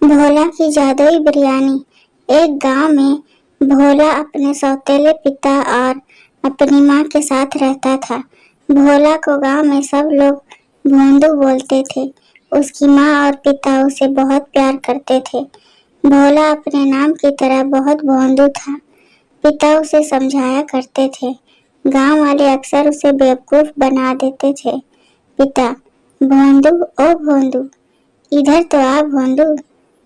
भोला की जादुई बिरयानी। एक गांव में भोला अपने सौतेले पिता और अपनी माँ के साथ रहता था। भोला को गांव में सब लोग भोंदू बोलते थे। उसकी माँ और पिता उसे बहुत प्यार करते थे। भोला अपने नाम की तरह बहुत भोंदू था। पिता उसे समझाया करते थे। गांव वाले अक्सर उसे बेवकूफ बना देते थे। पिता: भोंदू, ओ भोंदू, इधर तो आ भोंदू,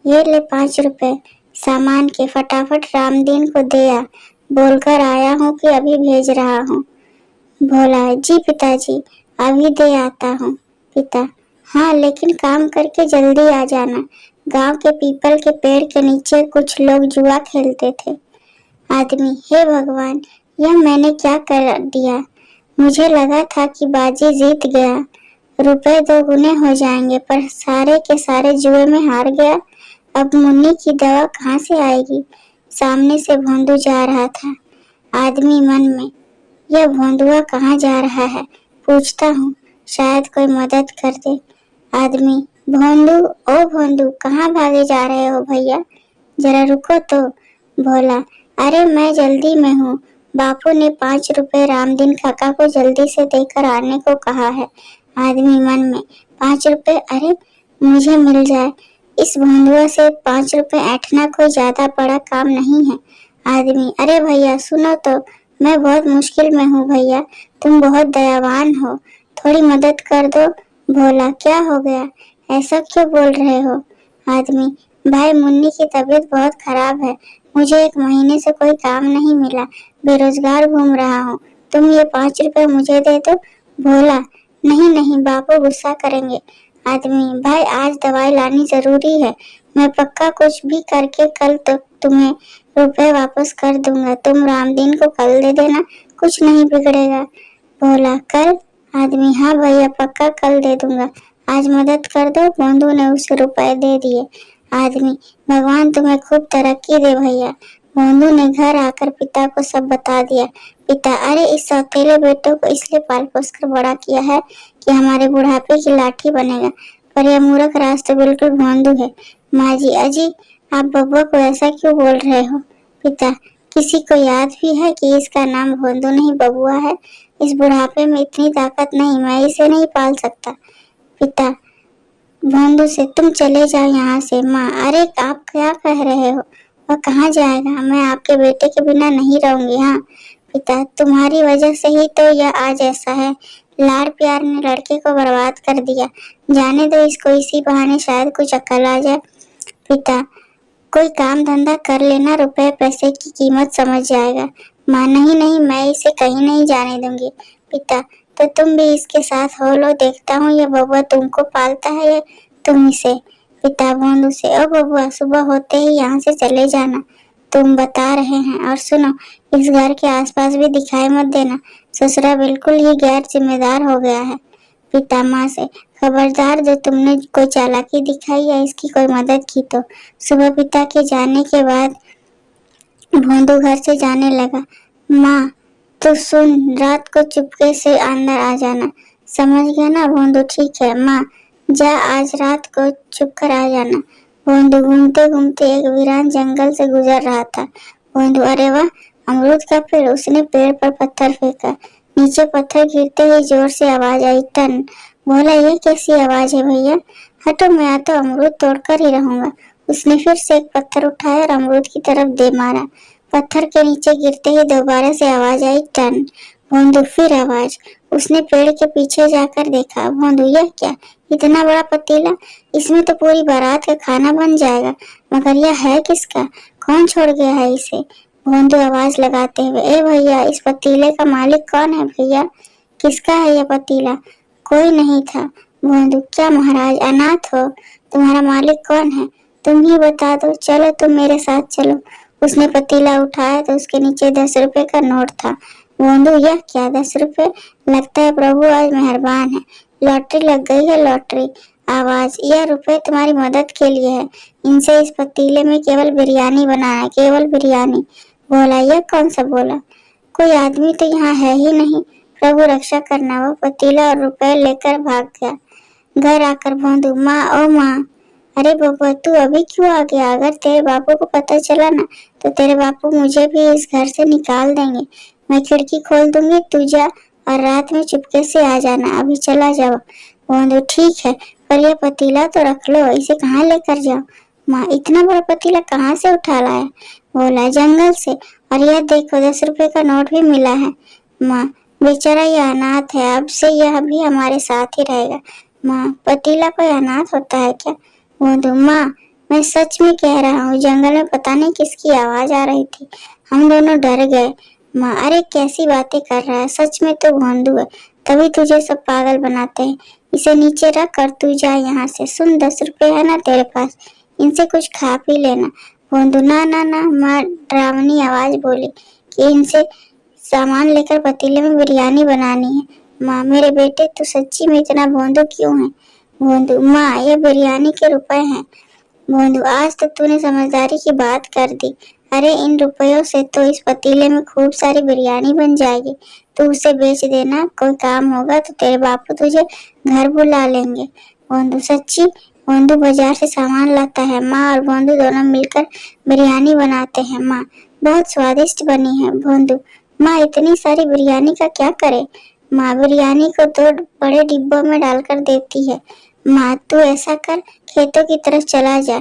ये ले 5 रुपए सामान के, फटाफट रामदीन को दे आ, बोलकर आया हूँ कि अभी भेज रहा हूँ। भोला: जी पिताजी, अभी दे आता हूँ। पिता: हाँ, लेकिन काम करके जल्दी आ जाना। गांव के पीपल के पेड़ के नीचे कुछ लोग जुआ खेलते थे। आदमी: हे भगवान, यह मैंने क्या कर दिया। मुझे लगा था कि बाजी जीत गया, रुपए 2 गुने हो जाएंगे, पर सारे के सारे जुए में हार गया। अब मुन्नी की दवा कहाँ से आएगी। सामने से भोंदू जा रहा था। आदमी मन में: यह भोंदुआ कहाँ जा रहा है, पूछता हूँ, शायद कोई मदद कर दे। आदमी: भोंदू, ओ भोंदू, कहाँ भागे जा रहे हो भैया, जरा रुको तो। भोला: अरे मैं जल्दी में हूँ, बापू ने 5 रुपए रामदीन काका को जल्दी से देकर आने को कहा है। आदमी मन में: 5 रुपए, अरे मुझे मिल जाए। इस भोंदुआ से 5 रुपए ऐंठना कोई ज्यादा बड़ा काम नहीं है। आदमी: अरे भैया सुनो तो, मैं बहुत मुश्किल में हूँ भैया, तुम बहुत दयावान हो, थोड़ी मदद कर दो। भोला: क्या हो गया, ऐसा क्यों बोल रहे हो। आदमी: भाई मुन्नी की तबीयत बहुत खराब है, मुझे 1 महीने से कोई काम नहीं मिला, बेरोजगार घूम रहा हूँ, तुम ये 5 रुपए मुझे दे दो। भोला: नहीं नहीं, बापू गुस्सा करेंगे। आदमी: भाई आज दवाई लानी जरूरी है, मैं पक्का कुछ भी करके कल तक तुम्हें रुपए वापस कर दूंगा, तुम रामदीन को कल दे देना, कुछ नहीं बिगड़ेगा। भोला: कल। आदमी: हाँ भैया, पक्का कल दे दूंगा, आज मदद कर दो। भोंदू ने उसे रुपए दे दिए। आदमी: भगवान तुम्हें खूब तरक्की दे भैया। भोंदू ने घर आकर पिता को सब बता दिया। पिता: अरे इस सौतेले बेटों को इसलिए पाल पोस कर बड़ा किया है कि हमारे बुढ़ापे की लाठी बनेगा, पर यह मूर्ख राज तो बिल्कुल भोंदू है। माँ जी, अजी आप बब्बा को ऐसा क्यों बोल रहे हो। पिता: किसी को याद भी है कि इसका नाम भोंदू नहीं बबुआ है। इस बुढ़ापे में इतनी ताकत नहीं, मैं इसे नहीं पाल सकता। पिता भोंदू से: तुम चले जाओ यहाँ से। माँ: अरे आप क्या कह रहे हो, वह कहाँ जाएगा, मैं आपके बेटे के बिना नहीं रहूंगी। हाँ। पिता: तुम्हारी वजह से ही तो यह आज ऐसा है, लाड़ प्यार ने लड़के को बर्बाद कर दिया, जाने दो इसको, इसी बहाने शायद कुछ अकल आ जाए। पिता: कोई काम धंधा कर लेना, रुपए पैसे की कीमत समझ जाएगा। माँ: नहीं नहीं, मैं इसे कहीं नहीं जाने दूंगी। पिता: तो तुम भी इसके साथ हो लो, देखता हूँ ये बबुआ तुमको पालता है या तुम इसे। पिता भोंदू से: ओ बबुआ, सुबह होते ही यहाँ से चले जाना, तुम बता रहे हैं, और सुनो, इस घर के आसपास भी दिखाई मत देना, ससुरा बिल्कुल ही गैर जिम्मेदार हो गया है। पिता माँ से: खबरदार, जो तुमने कोई चालाकी दिखाई या इसकी कोई मदद की तो। सुबह पिता के जाने के बाद भोंदू घर से जाने लगा। माँ तो सुन, रात को चुपके से अंदर आ जाना, समझ गया ना भोंदू। ठीक है माँ, जा आज रात को चुप कर आ जाना। भोंदू घूमते घूमते एक वीरान जंगल से गुजर रहा था। भोंदू: अरे वाह, अमरूद का पेड़। उसने पेड़ पर पत्थर फेंका, नीचे पत्थर गिरते ही जोर से आवाज आई, टन। बोला: ये कैसी आवाज है भैया, हटो, मैं तो अमरूद तोड़कर ही रहूंगा। उसने फिर से एक पत्थर उठाया और अमरूद की तरफ दे मारा। पत्थर के नीचे गिरते ही दोबारा से आवाज आई, टन। भोंदू फिर आवाज। उसने पेड़ के पीछे जाकर देखा। भोंदू: यह क्या, इतना बड़ा पतीला, इसमें तो पूरी बारात का खाना बन जाएगा, मगर यह है किसका, कौन छोड़ गया है इसे। भोंदू आवाज लगाते हुए: ए भैया, इस पतीले का मालिक कौन है भैया, किसका है यह पतीला। कोई नहीं था। भोंदू: क्या महाराज अनाथ हो, तुम्हारा मालिक कौन है, तुम ही बता दो, चलो तुम मेरे साथ चलो। उसने पतीला उठाया तो उसके नीचे 10 रुपए का नोट था। भोंदू: यह क्या, 10 रुपए, लगता है प्रभु आज मेहरबान है, लॉटरी लग गई है, लॉटरी। आवाज: यह रुपए तुम्हारी मदद के लिए है, इनसे इस पतीले में केवल बिरयानी बनाना, केवल बिरयानी। बोला: यह कौन सा बोला, कोई आदमी तो यहाँ है ही नहीं, प्रभु रक्षा करना। वो पतीला और रुपए लेकर भाग गया। घर आकर भोंदू: माँ, ओ माँ, अरे बबुआ तू अभी क्यों आ गया? अगर तेरे बापू को पता चला ना तो तेरे बापू मुझे भी इस घर से निकाल देंगे। मैं खिड़की खोल दूंगी, तू जा और रात में चुपके से आ जाना। अभी चला जाओ। बोंदू ठीक है, पर यह पतीला तो रख लो, इसे कहाँ लेकर जाओ? माँ इतना बड़ा पतीला कहाँ से उठा लाया? बोला जंगल से। और यह देखो 10 रुपए का नोट भी मिला है। माँ बेचारा यह अनाथ है, अब से यह भी हमारे साथ ही रहेगा। माँ पतीला कोई अनाथ होता है क्या? बोंदू माँ मैं सच में कह रहा हूँ, जंगल में पता नहीं किसकी आवाज आ रही थी, हम दोनों डर गए। माँ अरे कैसी बातें कर रहा है, सच में तो भोंदू है, तभी तुझे सब पागल बनाते हैं। इसे नीचे रख कर तू जा यहाँ से। सुन 10 रुपए है ना तेरे पास, इनसे कुछ खा पी लेना। भोंदू ना ना ना। माँ डरावनी आवाज बोली कि इनसे सामान लेकर पतीले में बिरयानी बनानी है। माँ मेरे बेटे तू सच्ची में इतना भोंदू क्यों है? भोंदू माँ ये बिरयानी के रुपए हैं। भोंदू आज तो तूने समझदारी की बात कर दी। अरे इन रुपयों से तो इस पतीले में खूब सारी बिरयानी बन जाएगी, तू उसे बेच देना, कोई काम होगा तो तेरे बापू तुझे घर बुला लेंगे। भोंदू सच्ची? भोंदू बाजार से सामान लाता है, माँ और भोंदू दोनों मिलकर बिरयानी बनाते हैं। माँ बहुत स्वादिष्ट बनी है। भोंदू माँ इतनी सारी बिरयानी का क्या करे? माँ बिरयानी को 2 बड़े डिब्बों में डालकर देती है। माँ तू ऐसा कर, खेतों की तरफ चला जा,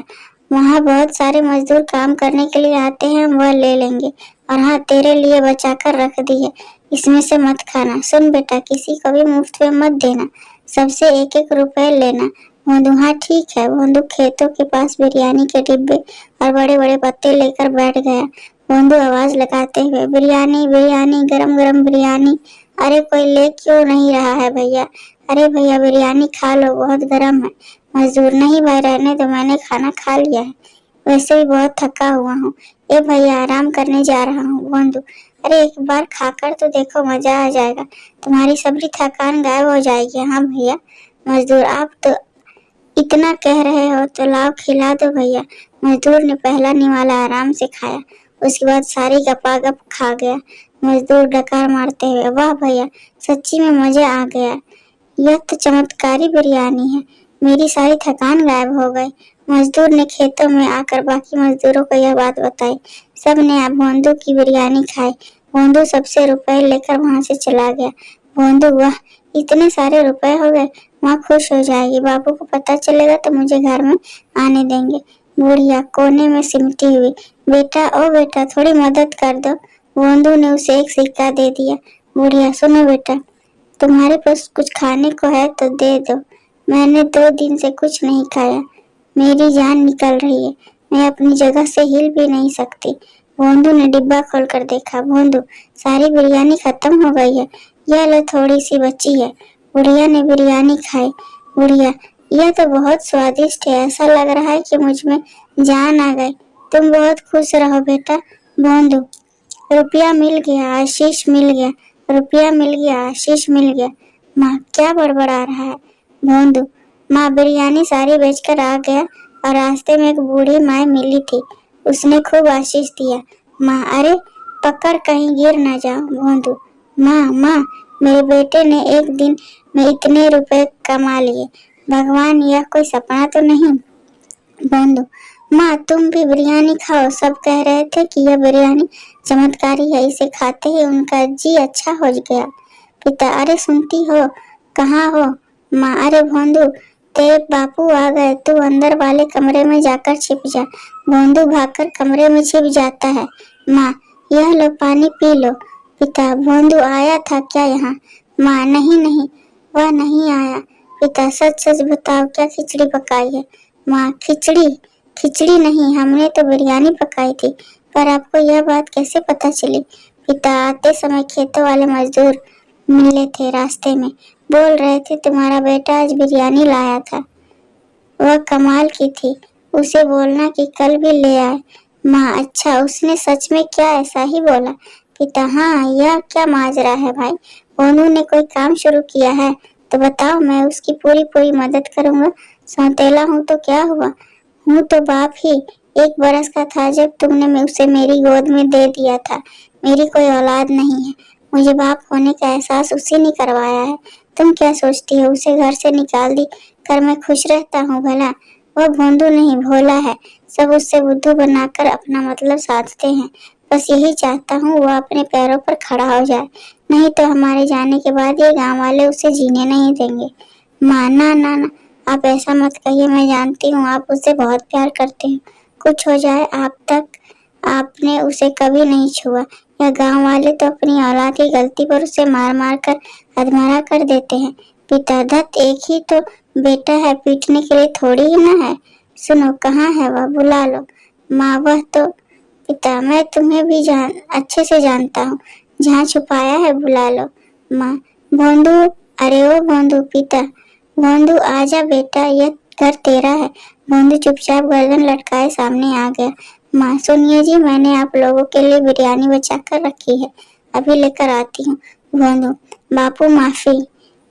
वहाँ बहुत सारे मजदूर काम करने के लिए आते हैं, वह ले लेंगे। और हाँ तेरे लिए बचा कर रख दी है, इसमें से मत खाना। सुन बेटा किसी को भी मुफ्त में मत देना, सबसे 1-1 रुपए लेना। भोंदू हाँ ठीक है। भोंदू खेतों के पास बिरयानी के डिब्बे और बड़े बड़े पत्ते लेकर बैठ गया। भोंदू आवाज लगाते हुए बिरयानी बिरयानी गरम गरम बिरयानी। अरे कोई ले क्यों नहीं रहा है भैया? अरे भैया बिरयानी खा लो, बहुत गर्म है। मजदूर नहीं भाई रहने दो, मैंने खाना खा लिया है, वैसे भी बहुत थका हुआ हूँ। ए भैया आराम करने जा रहा हूँ। भोंदू अरे एक बार खाकर तो देखो, मजा आ जाएगा, तुम्हारी सारी थकान गायब हो जाएगी। हाँ भैया। मजदूर आप तो इतना कह रहे हो तो लाओ खिला दो भैया। मजदूर ने पहला निवाला आराम से खाया, उसके बाद सारी गपागप खा गया। मजदूर डकार मारते हुए वाह भैया सच्ची में मजा आ गया, यह तो चमत्कारी बिरयानी है, मेरी सारी थकान गायब हो गई। मजदूर ने खेतों में आकर बाकी मजदूरों को यह बात बताई। सब ने अब भोंदू की बिरयानी खाई। भोंदू सबसे रुपए लेकर वहां से चला गया। भोंदू वाह इतने सारे रुपए हो गए, माँ खुश हो जाएगी, बाबू को पता चलेगा तो मुझे घर में आने देंगे। बुढ़िया कोने में सिमटी हुई बेटा ओ बेटा थोड़ी मदद कर दो। भोंदू ने उसे एक सिक्का दे दिया। बुढ़िया सुनो बेटा, तुम्हारे पास कुछ खाने को है तो दे दो, मैंने 2 दिन से कुछ नहीं खाया, मेरी जान निकल रही है, मैं अपनी जगह से हिल भी नहीं सकती। भोंदू ने डिब्बा खोलकर देखा। भोंदू सारी बिरयानी खत्म हो गई है, यह लो थोड़ी सी बची है। बुढ़िया ने बिरयानी खाई। बुढ़िया यह तो बहुत स्वादिष्ट है, ऐसा लग रहा है कि मुझ में जान आ गई, तुम बहुत खुश रहो बेटा। भोंदू रुपया मिल गया, आशीष मिल गया, रुपया मिल गया, आशीष मिल गया। माँ क्या बड़बड़ा रहा है? भोंदू माँ बिरयानी सारी बेचकर आ गया और रास्ते में एक बूढ़ी माँ मिली थी, उसने खूब आशीष दिया। माँ अरे पकड़ कहीं गिर न जाओ। भोंदू माँ माँ मेरे बेटे ने एक दिन में इतने रुपए कमा लिए, भगवान यह कोई सपना तो नहीं? भोंदू माँ तुम भी बिरयानी खाओ, सब कह रहे थे कि यह बिरयानी चमत्कारी है, इसे खाते ही उनका जी अच्छा हो गया। पिता अरे सुनती हो, कहाँ हो? माँ अरे भोंदू तेरे बापू आ गए, तू अंदर वाले कमरे में जाकर छिप जा। भोंदू भागकर कमरे में छिप जाता है। माँ यह लो पानी पी लो। पिता भोंदू आया था क्या यहाँ? माँ नहीं नहीं वह नहीं आया। पिता सच सच बताओ क्या खिचड़ी पकाई है? माँ खिचड़ी खिचड़ी नहीं, हमने तो बिरयानी पकाई थी, पर आपको यह बात कैसे पता चली? पिता आते समय खेतों वाले मजदूर मिले थे, रास्ते में बोल रहे थे तुम्हारा बेटा आज बिरयानी लाया था, वह कमाल की थी, उसे बोलना कि कल भी ले आए। माँ अच्छा उसने सच में क्या ऐसा ही बोला? पिता हाँ यह क्या माजरा है भाई, भोंदू ने कोई काम शुरू किया है तो बताओ, मैं उसकी पूरी पूरी मदद करूंगा। सौतेला हूँ तो क्या हुआ, हूँ तो बाप ही, 1 बरस का था जब तुमने उसे मेरी गोद में दे दिया था, मेरी कोई औलाद नहीं है, मुझे बाप होने का एहसास उसी ने करवाया है। तुम क्या सोचती हो उसे घर से निकाल दी कर मैं खुश रहता हूँ भला? वह भोंदू नहीं भोला है। सब उससे बुद्धू बनाकर अपना मतलब साधते हैं। बस यही चाहता हूँ वह अपने पैरों पर खड़ा हो जाए, नहीं तो हमारे जाने के बाद ये गांव वाले उसे जीने नहीं देंगे। माँ ना ना ना, आप ऐसा मत कहिए। मैं जानती हूँ आप उससे बहुत प्यार करते हैं। कुछ हो जाए आप तक आपने उसे कभी नहीं छुआ। यह गांव वाले तो अपनी औलाद की गलती पर उसे मार मार कर अधमरा कर देते हैं। पिता दत्त एक ही तो बेटा है, पीटने के लिए थोड़ी ही ना है। सुनो, कहाँ है वह, बुला लो। माँ वह तो पिता, मैं तुम्हें भी अच्छे से जानता हूँ, जहाँ छुपाया है बुला लो। माँ, भोंदू, अरे ओ भोंदू। पिता, भोंदू आजा बेटा, यह घर तेरा है। भोंदू चुपचाप गर्दन लटकाए सामने आ गया। माँ, सुनिए जी, मैंने आप लोगों के लिए बिरयानी बचा कर रखी है, अभी लेकर आती हूँ। भोंदू, बापू माफी,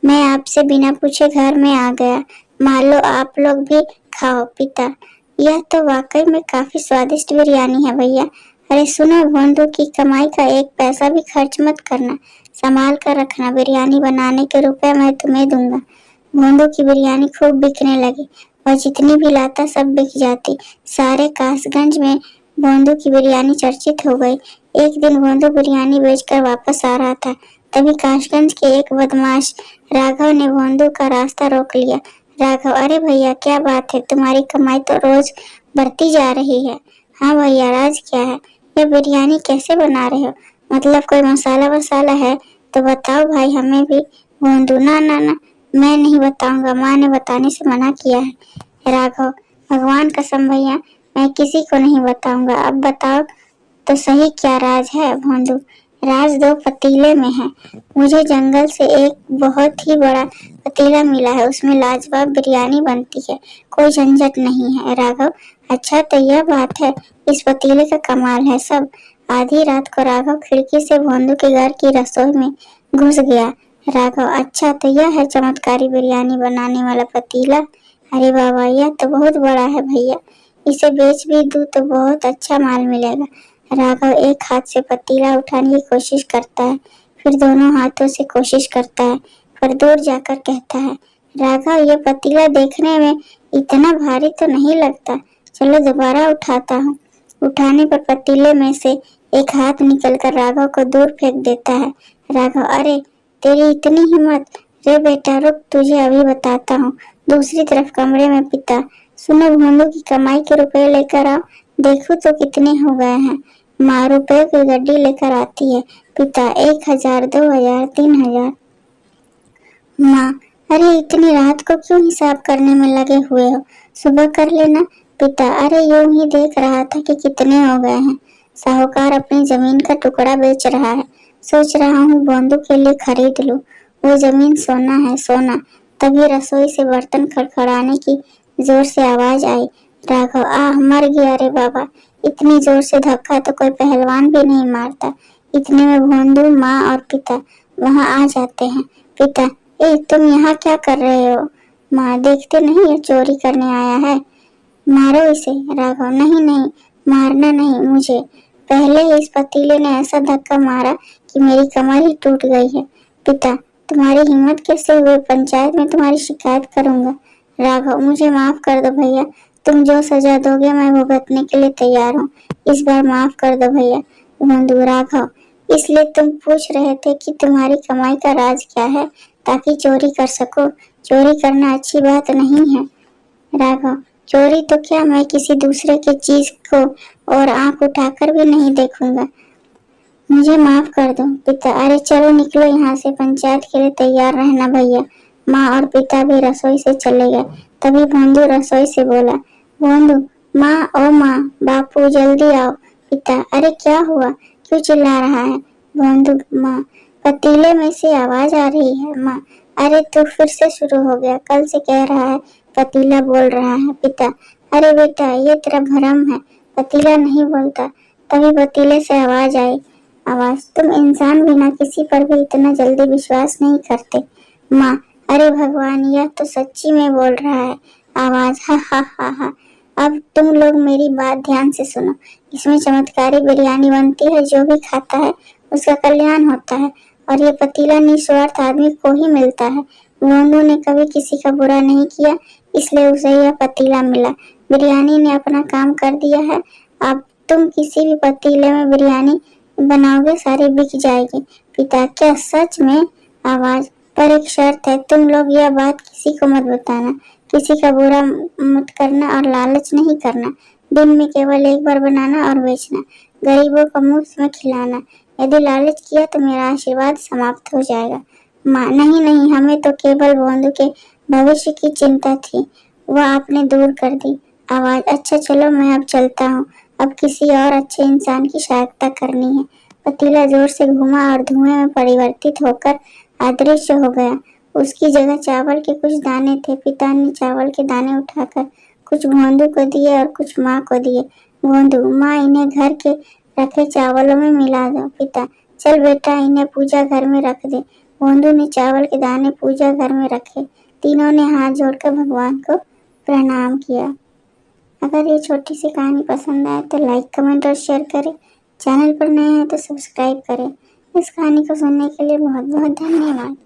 मैं आपसे बिना पूछे घर में आ गया। मान लो आप लोग भी खाओ। पिता, यह तो वाकई में काफी स्वादिष्ट बिरयानी है भैया। अरे सुनो, भोंदू की कमाई का एक पैसा भी खर्च मत करना, संभाल कर रखना। बिरयानी बनाने के रुपए मैं तुम्हें दूंगा। भोंदू की बिरयानी खूब बिकने लगी। वह जितनी भी लाता सब बिक जाती। सारे कासगंज में भोंदू की बिरयानी चर्चित हो गई। एक दिन भोंदू बिरयानी बेचकर वापस आ रहा था, तभी कासगंज के एक बदमाश राघव ने भोंदू का रास्ता रोक लिया। राघव, अरे भैया क्या बात है, तुम्हारी कमाई तो रोज बढ़ती जा रही है। हाँ भैया, राज क्या है? ये बिरयानी कैसे बना रहे हो? मतलब कोई मसाला वसाला है तो बताओ भाई, हमें भी। भोंदू, ना ना ना, मैं नहीं बताऊंगा, माँ ने बताने से मना किया है। राघव, भगवान कसम भैया, मैं किसी को नहीं बताऊंगा। अब बताओ तो सही, क्या राज है? भोंदू, राज दो पतीले में है। मुझे जंगल से एक बहुत ही बड़ा पतीला मिला है, उसमें लाजवाब बिरयानी बनती है, कोई झंझट नहीं है। राघव, अच्छा तो यह बात है, इस पतीले का कमाल है सब। आधी रात को राघव खिड़की से भोंदू के घर की रसोई में घुस गया। राघव, अच्छा तो यह है चमत्कारी बिरयानी बनाने वाला पतीला? अरे बाबा, यह तो बहुत बड़ा है भैया, इसे बेच भी दूं तो बहुत अच्छा माल मिलेगा। राघव एक हाथ से पतीला उठाने की कोशिश करता है, फिर दोनों हाथों से कोशिश करता है, पर दूर जाकर कहता है, राघव ये पतीला देखने में इतना भारी तो नहीं लगता, चलो दोबारा उठाता हूँ। उठाने पर पतीले में से एक हाथ निकलकर राघव को दूर फेंक देता है। राघव, अरे तेरी इतनी हिम्मत! रे बेटा रुक, तुझे अभी बताता हूँ। दूसरी तरफ कमरे में पिता, सुनो, भोंदू की कमाई के रुपए लेकर आओ, देखो तो कितने हो गए हैं। माँ रुपए की गड्डी लेकर आती है। पिता, 1,000, 2,000, 3,000। माँ, अरे इतनी रात को क्यों हिसाब करने में लगे हुए हो, सुबह कर लेना। पिता, अरे यूं ही देख रहा था कि कितने हो गए हैं। साहूकार अपनी जमीन का टुकड़ा बेच रहा है, सोच रहा हूँ भोंदू के लिए खरीद लूं। वो जमीन सोना है, सोना। तभी रसोई से बर्तन खड़खड़ाने की जोर से आवाज आई। राघव, आह मर गया रे बाबा, इतनी जोर से धक्का तो कोई पहलवान भी नहीं मारता। इतने में भोंदू, माँ और पिता वहां आ जाते हैं। पिता, ए तुम यहाँ क्या कर रहे हो? माँ, देखते नहीं ये चोरी करने आया है, मारो इसे। राघव, नहीं नहीं, मारना नहीं मुझे, पहले ही इस पतीले ने ऐसा धक्का मारा कि मेरी कमर ही टूट गई है। पिता, तुम्हारी हिम्मत कैसे हुई, पंचायत में तुम्हारी शिकायत करूंगा। राघव, मुझे माफ कर दो भैया, तुम जो सजा दोगे मैं भुगतने के लिए तैयार हूँ, इस बार माफ कर दो भैया। भोंदू, राघव, इसलिए तुम पूछ रहे थे कि तुम्हारी कमाई का राज क्या है, ताकि चोरी कर सको। चोरी करना अच्छी बात नहीं है। राघव, चोरी तो क्या, मैं किसी दूसरे की चीज को और आंख उठाकर भी नहीं देखूंगा, मुझे माफ कर दो। पिता, अरे चलो निकलो यहाँ से, पंचायत के लिए तैयार रहना भैया। माँ और पिता भी रसोई से चले गए। तभी भोंदू रसोई से बोला, भोंदू, माँ ओ माँ, बापू जल्दी आओ। पिता, अरे क्या हुआ, क्यों चिल्ला रहा है? भोंदू, माँ, पतीले में से आवाज आ रही है। माँ, अरे तू फिर से शुरू हो गया, कल से कह रहा है पतीला बोल रहा है। पिता, अरे बेटा ये तेरा भ्रम है, पतीला नहीं बोलता। तभी पतीले से आवाज आई, आवाज, तुम इंसान बिना किसी पर भी इतना जल्दी विश्वास नहीं करते। माँ, अरे भगवान, यह तो सच्ची में बोल रहा है। आवाज, हा हा हा हा। अब तुम लोग मेरी बात ध्यान से सुनो, इसमें चमत्कारी बिरयानी बनती है, जो भी खाता है उसका कल्याण होता है, और ये पतीला निस्वार्थ आदमी को ही मिलता है। भोंदू ने कभी किसी का बुरा नहीं किया, इसलिए उसे यह पतीला मिला। बिरयानी ने अपना काम कर दिया है। अब तुम किसी भी पतीले में बिरयानी बनाओगे, सारी बिक जाएगी। पिता: क्या सच में? आवाज: पर एक शर्त है, तुम लोग यह बात किसी को मत बताना, किसी का बुरा मत करना और लालच नहीं करना। दिन में केवल एक बार बनाना और बेचना, गरीबों को मुफ्त में खिलाना। यदि लालच किया तो मेरा आशीर्वाद समाप्त हो जाएगा। माँ: नहीं नहीं, हमें तो केवल भोंदू के भविष्य की चिंता थी, वह आपने दूर कर दी। आवाज: अच्छा चलो, मैं अब चलता हूँ, अब किसी और अच्छे इंसान की सहायता करनी है। पतीला जोर से घूमा और धुएं में परिवर्तित होकर अदृश्य हो गया। उसकी जगह चावल के कुछ दाने थे। पिता ने चावल के दाने उठाकर कुछ भोंदू को दिए और कुछ माँ को दिए। भोंदू: माँ, इन्हें घर के रखे चावलों में मिला दो। पिता: चल बेटा, इन्हें पूजा घर में रख दे। भोंदू ने चावल के दाने पूजा घर में रखे। तीनों ने हाथ जोड़कर भगवान को प्रणाम किया। अगर ये छोटी सी कहानी पसंद आए तो लाइक, कमेंट और शेयर करें। चैनल पर नए हैं तो सब्सक्राइब करें। इस कहानी को सुनने के लिए बहुत बहुत धन्यवाद।